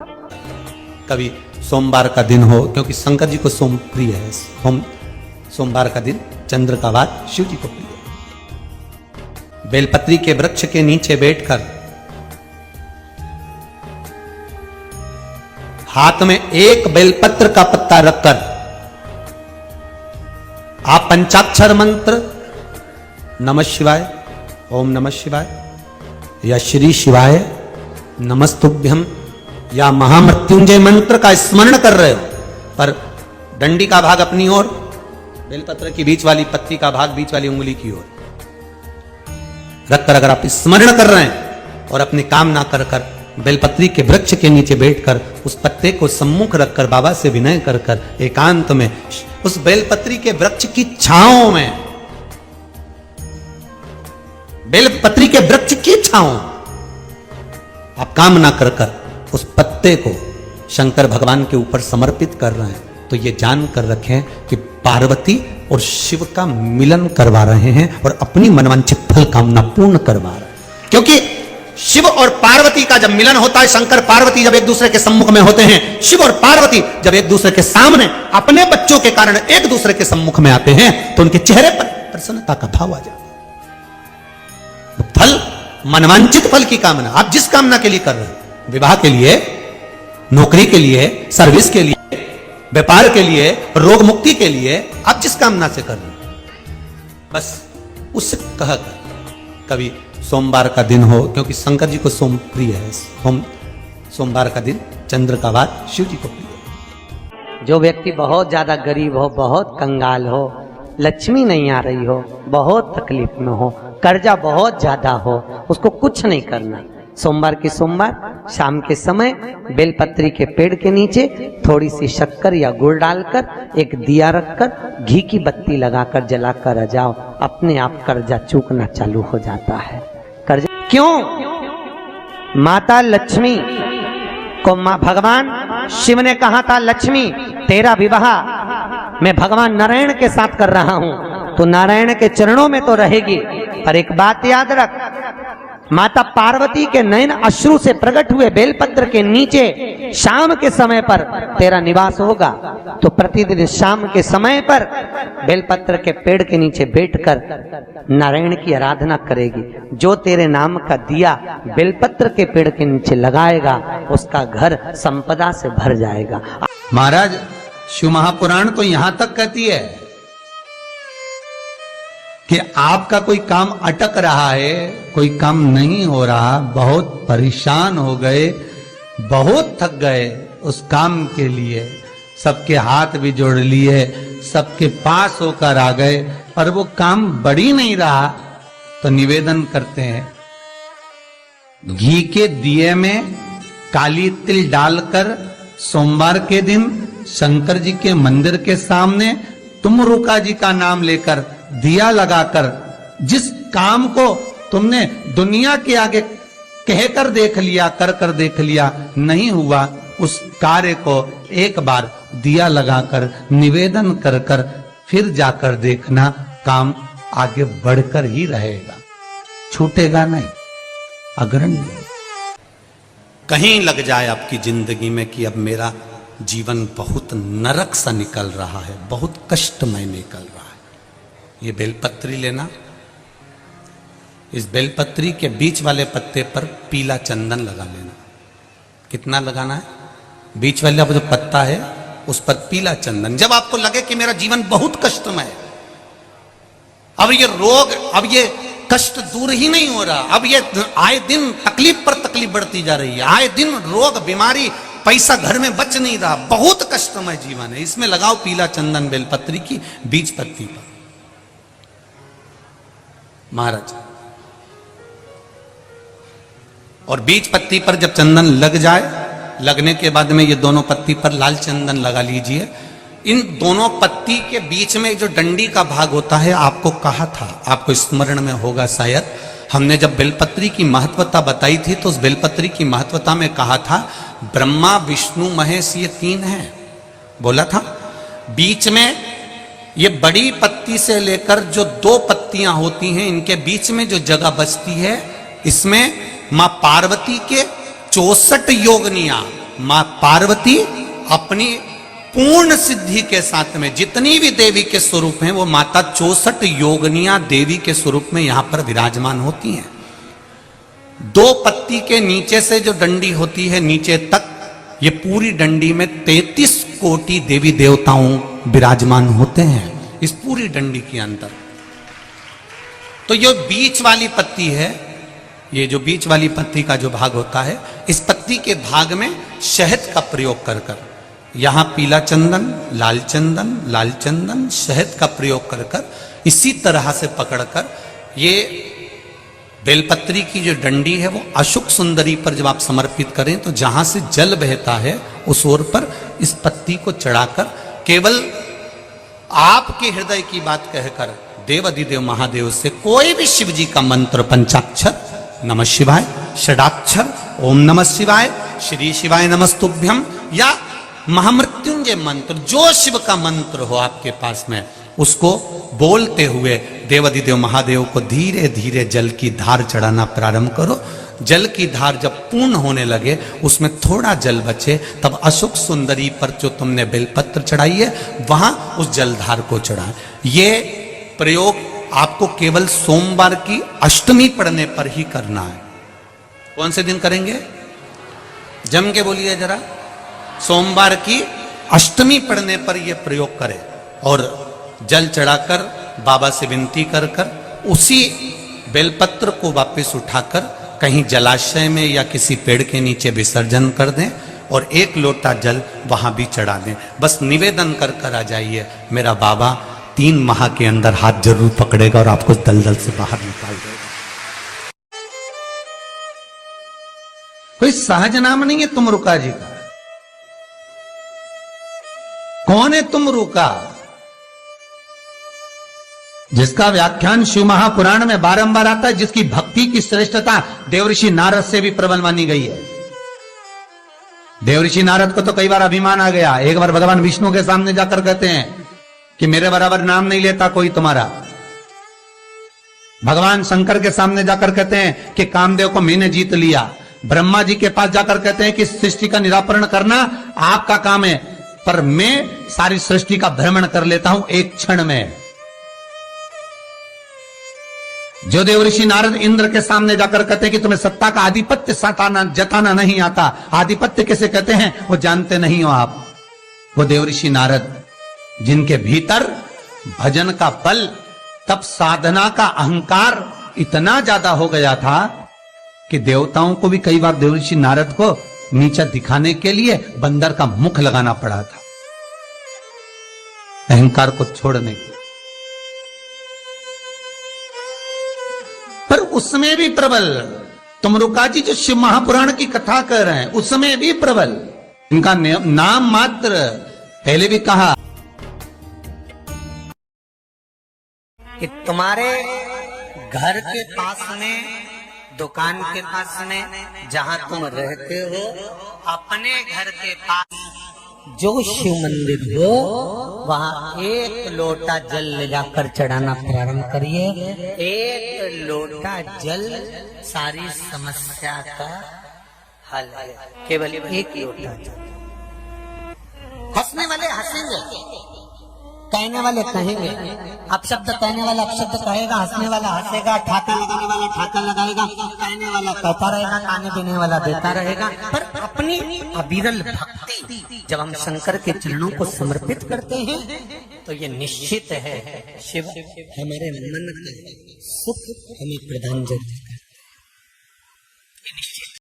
कभी सोमवार का दिन हो, क्योंकि शंकर जी को सोम प्रिय है। सोमवार का दिन चंद्र का वार शिव जी को प्रिय है। बेलपत्री के वृक्ष के नीचे बैठकर हाथ में एक बेलपत्र का पत्ता रखकर आप पंचाक्षर मंत्र नमः शिवाय, ओम नमः शिवाय या श्री शिवाय नमस्तुभ्यम या महामृत्युंजय मंत्र का स्मरण कर रहे हो, पर डंडी का भाग अपनी ओर, बेलपत्र की बीच वाली पत्ती का भाग बीच वाली उंगली की ओर रखकर अगर आप स्मरण कर रहे हैं और अपनी कामना कर कर बेलपत्री के वृक्ष के नीचे बैठकर उस पत्ते को सम्मुख रखकर बाबा से विनय कर कर एकांत में उस बेलपत्री के वृक्ष की छांव में, बेलपत्री के वृक्ष की छांव आप कामना कर कर उस पत्ते को शंकर भगवान के ऊपर समर्पित कर रहे हैं, तो ये जान कर रखें कि पार्वती और शिव का मिलन करवा रहे हैं और अपनी मनवांछित फल कामना पूर्ण करवा रहे हैं। क्योंकि शिव और पार्वती का जब मिलन होता है, शंकर पार्वती जब एक दूसरे के सम्मुख में होते हैं, शिव और पार्वती जब एक दूसरे के सामने अपने बच्चों के कारण एक दूसरे के सम्मुख में आते हैं, तो उनके चेहरे पर प्रसन्नता का भाव आ जाता है। फल, मनवांछित फल की कामना आप जिस कामना के लिए कर रहे हैं, विवाह के लिए, नौकरी के लिए, सर्विस के लिए, व्यापार के लिए, रोग मुक्ति के लिए, आप जिस कामना से कर रहे हैं, बस उससे कहकर कभी सोमवार का दिन हो, क्योंकि शंकर जी को सोम प्रिय है। सोमवार का दिन चंद्र का वार शिव जी को प्रिय है। जो व्यक्ति बहुत ज्यादा गरीब हो, बहुत कंगाल हो, लक्ष्मी नहीं आ रही हो, बहुत तकलीफ में हो, कर्जा बहुत ज्यादा हो, उसको कुछ नहीं करना। सोमवार की सोमवार शाम के समय बेलपत्री के पेड़ के नीचे थोड़ी सी शक्कर या गुड़ डालकर एक दिया रखकर घी की बत्ती लगाकर जलाकर आ जाओ, अपने आप कर्जा चूकना चालू हो जाता है। कर्जा क्यों? माता लक्ष्मी को भगवान शिव ने कहा था, लक्ष्मी तेरा विवाह मैं भगवान नारायण के साथ कर रहा हूं, तो नारायण के चरणों में तो रहेगी, पर एक बात याद रख, माता पार्वती के नयन अश्रु से प्रकट हुए बेलपत्र के नीचे शाम के समय पर तेरा निवास होगा, तो प्रतिदिन शाम के समय पर बेलपत्र के पेड़ के नीचे बैठकर नारायण की आराधना करेगी। जो तेरे नाम का दिया बेलपत्र के पेड़ के नीचे लगाएगा, उसका घर संपदा से भर जाएगा। महाराज, शिव महापुराण तो यहां तक कहती है कि आपका कोई काम अटक रहा है, कोई काम नहीं हो रहा, बहुत परेशान हो गए, बहुत थक गए उस काम के लिए, सबके हाथ भी जोड़ लिए, सबके पास होकर आ गए, पर वो काम बढ़ ही नहीं रहा, तो निवेदन करते हैं, घी के दिए में काली तिल डालकर सोमवार के दिन शंकर जी के मंदिर के सामने तुम रुका जी का नाम लेकर दिया लगाकर, जिस काम को तुमने दुनिया के आगे कहकर देख लिया, कर देख लिया, नहीं हुआ, उस कार्य को एक बार दिया लगाकर निवेदन कर कर फिर जाकर देखना, काम आगे बढ़कर ही रहेगा, छूटेगा नहीं, अग्रणी। कहीं लग जाए आपकी जिंदगी में कि अब मेरा जीवन बहुत नरक सा निकल रहा है, बहुत कष्टमय निकल रहा है, ये बेलपत्री लेना, इस बेलपत्री के बीच वाले पत्ते पर पीला चंदन लगा लेना। कितना लगाना है? बीच वाला जो पत्ता है उस पर पीला चंदन। जब आपको लगे कि मेरा जीवन बहुत कष्टमय है, अब ये रोग, अब ये कष्ट दूर ही नहीं हो रहा, अब ये आए दिन तकलीफ पर तकलीफ बढ़ती जा रही है, आए दिन रोग, बीमारी, पैसा घर में बच नहीं रहा, बहुत कष्टमय जीवन है, इसमें लगाओ पीला चंदन बेलपत्री की बीज पत्ती पर। महाराज, और बीज पत्ती पर जब चंदन लग जाए, लगने के बाद में ये दोनों पत्ती पर लाल चंदन लगा लीजिए। इन दोनों पत्ती के बीच में जो डंडी का भाग होता है, आपको कहा था, आपको स्मरण में होगा शायद, हमने जब बेलपत्री की महत्वता बताई थी, तो उस बेलपत्री की महत्वता में कहा था ब्रह्मा विष्णु महेश ये तीन हैं, बोला था। बीच में ये बड़ी पत्ती से लेकर जो दो पत्तियां होती हैं, इनके बीच में जो जगह बचती है, इसमें मां पार्वती के 64 योगनियां मां पार्वती अपनी पूर्ण सिद्धि के साथ में जितनी भी देवी के स्वरूप हैं वो माता 64 योगनिया देवी के स्वरूप में यहां पर विराजमान होती हैं। 2 पत्ती के नीचे से जो डंडी होती है नीचे तक, ये पूरी डंडी में 33 कोटि देवी देवताओं विराजमान होते हैं इस पूरी डंडी के अंदर। तो ये बीच वाली पत्ती है, ये जो बीच वाली पत्ती का जो भाग होता है, इस पत्ती के भाग में शहद का प्रयोग कर कर, यहां पीला चंदन, लाल चंदन, शहद का प्रयोग कर कर इसी तरह से पकड़कर ये बेलपत्री की जो डंडी है वो अशुक सुंदरी पर जब आप समर्पित करें तो जहां से जल बहता है उस ओर पर इस पत्ती को चढ़ाकर केवल आपके हृदय की बात कहकर देवाधिदेव महादेव से कोई भी शिव जी का मंत्र, पंचाक्षर नमः शिवाय, षडाक्षर ओम नमः शिवाय, श्री शिवाय नमस्तुभ्यम या महामृत्युंजय मंत्र, जो शिव का मंत्र हो आपके पास में, उसको बोलते हुए देवाधिदेव महादेव को धीरे धीरे जल की धार चढ़ाना प्रारंभ करो। जल की धार जब पूर्ण होने लगे, उसमें थोड़ा जल बचे, तब अशोक सुंदरी पर जो तुमने बेलपत्र चढ़ाई है वहां उस जलधार को चढ़ाए। ये प्रयोग आपको केवल सोमवार की अष्टमी पढ़ने पर ही करना है। कौन से दिन करेंगे? जम के बोलिए जरा। सोमवार की अष्टमी पढ़ने पर यह प्रयोग करें और जल चढ़ाकर बाबा से विनती कर कर उसी बेलपत्र को वापस उठाकर कहीं जलाशय में या किसी पेड़ के नीचे विसर्जन कर दें और 1 लोटा जल वहां भी चढ़ा दें। बस निवेदन कर कर आ जाइए, मेरा बाबा 3 माह के अंदर हाथ जरूर पकड़ेगा और आपको दलदल से बाहर निकाल देगा। कोई सहज नाम नहीं है तुमरुका जी का। कौन है तुमरुका? जिसका व्याख्यान शिव महापुराण में बारंबार आता है, जिसकी भक्ति की श्रेष्ठता देवऋषि नारद से भी प्रबल मानी गई है। देवऋषि नारद को तो कई बार अभिमान आ गया। एक बार भगवान विष्णु के सामने जाकर कहते हैं कि मेरे बराबर नाम नहीं लेता कोई तुम्हारा। भगवान शंकर के सामने जाकर कहते हैं कि कामदेव को मैंने जीत लिया। ब्रह्मा जी के पास जाकर कहते हैं कि सृष्टि का निराकरण करना आपका काम है, पर मैं सारी सृष्टि का भ्रमण कर लेता हूं एक क्षण में। जो देवऋषि नारद इंद्र के सामने जाकर कहते हैं कि तुम्हें सत्ता का आधिपत्य जताना नहीं आता, आधिपत्य कैसे कहते हैं वो जानते नहीं हो आप। वो देवऋषि नारद जिनके भीतर भजन का बल, तप साधना का अहंकार इतना ज्यादा हो गया था कि देवताओं को भी कई बार देवऋषि नारद को नीचा दिखाने के लिए बंदर का मुख लगाना पड़ा था, अहंकार को छोड़ने के। पर उसमें भी प्रबल तुमरुका जी जो शिव महापुराण की कथा कर रहे हैं उसमें भी प्रबल, इनका नाम मात्र, पहले भी कहा कि तुम्हारे घर के पास में, दुकान के पास में, जहां तुम रहते हो, अपने घर के पास जो शिव मंदिर हो वहां 1 लोटा जल ले जाकर चढ़ाना प्रारंभ करिए। 1 लोटा जल सारी समस्या का हल है, केवल 1 लोटा जल। हंसने वाले हंसेंगे, कहने वाले कहेंगे, अपशब्द कहने वाला अपशब्द कहेगा, हंसने वाला हंसेगा, ठाका लगाने वाला ठाका लगाएगा, कहने वाला कहता रहेगा, खाने पीने वाला देता रहेगा। पर अपनी अविरल भक्ति जब हम शंकर के चरणों को समर्पित करते हैं तो ये निश्चित है शिव हमारे मन का सुख हमें प्रदान जरूर